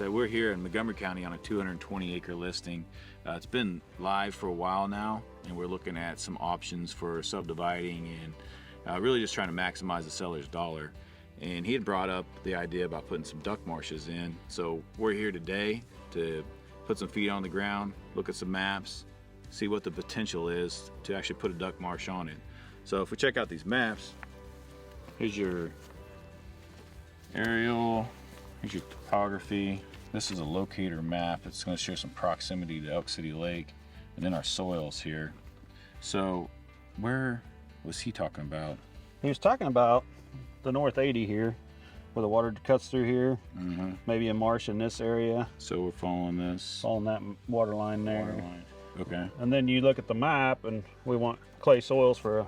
said, we're here in Montgomery County on a 220 acre listing. It's been live for a while now, and we're looking at some options for subdividing and really just trying to maximize the seller's dollar. And he had brought up the idea about putting some duck marshes in. So we're here today to put some feet on the ground, look at some maps, see what the potential is to actually put a duck marsh on it. So if we check out these maps, here's your aerial, here's your topography. This is a locator map. It's going to show some proximity to Elk City Lake, and then our soils here. So where was he talking about? He was talking about the North 80 here, where the water cuts through here. Maybe a marsh in this area. So we're following this. Following that water line there. Water line. Okay. And then you look at the map, and we want clay soils for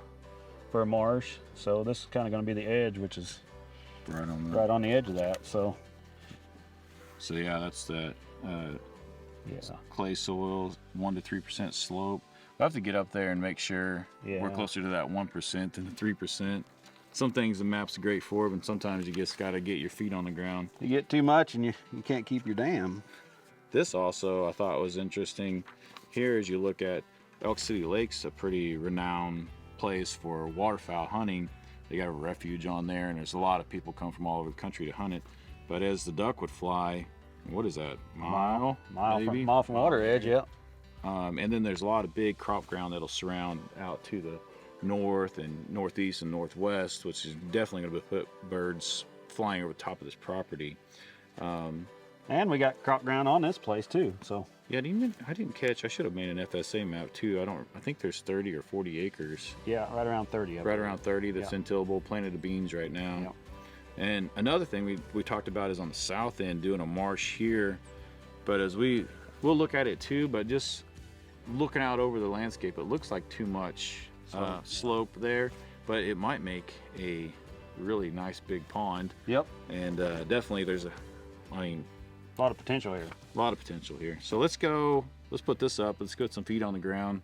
a marsh. So this is kind of going to be the edge, which is right on the edge of that. So yeah, that's the clay soil, 1 to 3% slope. We'll have to get up there and make sure we're closer to that 1% than the 3%. Some things the map's great for, but sometimes you just got to get your feet on the ground. You get too much and you can't keep your dam. This also I thought was interesting. Here, as you look at Elk City Lake's a pretty renowned place for waterfowl hunting. They got a refuge on there, and there's a lot of people come from all over the country to hunt it. But as the duck would fly, what is that? Mile from water edge, yeah. And then there's a lot of big crop ground that'll surround out to the north and northeast and northwest, which is definitely going to put birds flying over the top of this property. And we got crop ground on this place too. So yeah, I didn't catch. I should have made an FSA map too. I think there's 30 or 40 acres. Yeah, right around 30. Right around 30 that's in tillable, planted of beans right now. Yeah. And another thing we talked about is on the south end doing a marsh here. But as we'll look at it too, but just looking out over the landscape, it looks like too much slope there, but it might make a really nice big pond. Yep. And definitely there's a lot of potential here. A lot of potential here. So let's put this up. Let's get some feet on the ground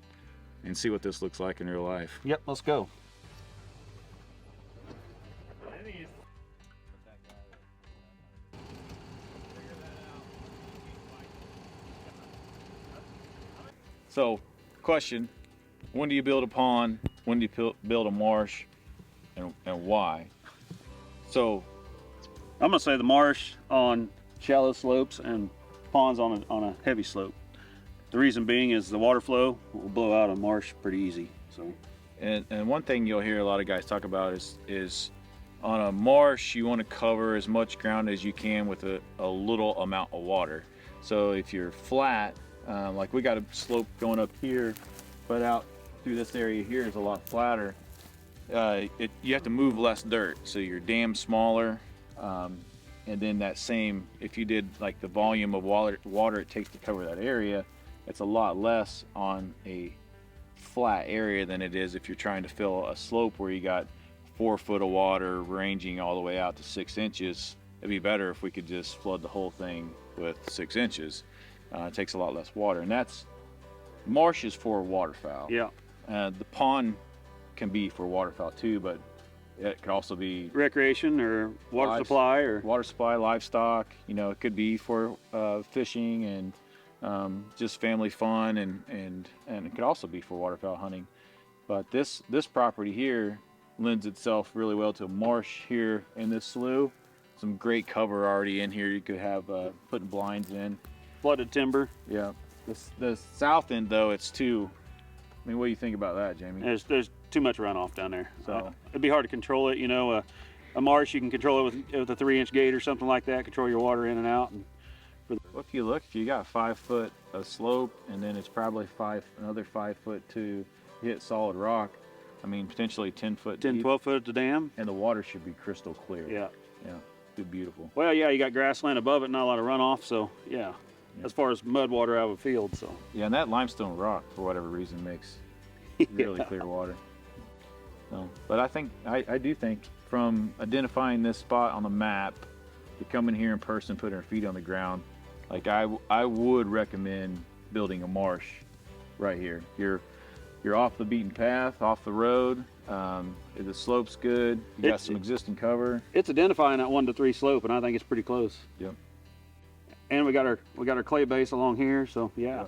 and see what this looks like in real life. Yep, let's go. So, question, when do you build a pond? When do you build a marsh? And why? So, I'm gonna say the marsh on shallow slopes and ponds on a heavy slope. The reason being is the water flow will blow out a marsh pretty easy. So, and one thing you'll hear a lot of guys talk about is on a marsh you want to cover as much ground as you can with a little amount of water. So if you're flat, like we got a slope going up here, but out through this area here is a lot flatter. You have to move less dirt, so your dam's smaller. And then that same, if you did like the volume of water it takes to cover that area, it's a lot less on a flat area than it is if you're trying to fill a slope where you got 4 foot of water ranging all the way out to 6 inches. It'd be better if we could just flood the whole thing with 6 inches. It takes a lot less water, and that's marsh is for waterfowl. Yeah. The pond can be for waterfowl too, but it could also be recreation or water supply, livestock. You know, it could be for fishing and just family fun, and it could also be for waterfowl hunting. But this property here lends itself really well to a marsh here in this slough. Some great cover already in here. You could have putting blinds in. Flooded timber. Yeah. The south end though, it's too. I mean, what do you think about that, Jamie? There's too much runoff down there, so it'd be hard to control it. You know, a marsh you can control it with a 3-inch gate or something like that. Control your water in and out. And well, if you got 5 foot of slope, and then it's probably another 5 foot to hit solid rock. I mean, potentially 10 foot. 10, 12 foot at the dam, and the water should be crystal clear. Yeah. Yeah. Be beautiful. Well, yeah, you got grassland above it, not a lot of runoff, so yeah. As far as mud water out of a field, so. Yeah, and that limestone rock, for whatever reason, makes really clear water. So, but I do think from identifying this spot on the map to coming here in person, putting our feet on the ground, like I would recommend building a marsh right here. You're off the beaten path, off the road. The slope's good. You got some existing cover. It's identifying that 1 to 3 slope, and I think it's pretty close. Yep. and we got our clay base along here. So yeah.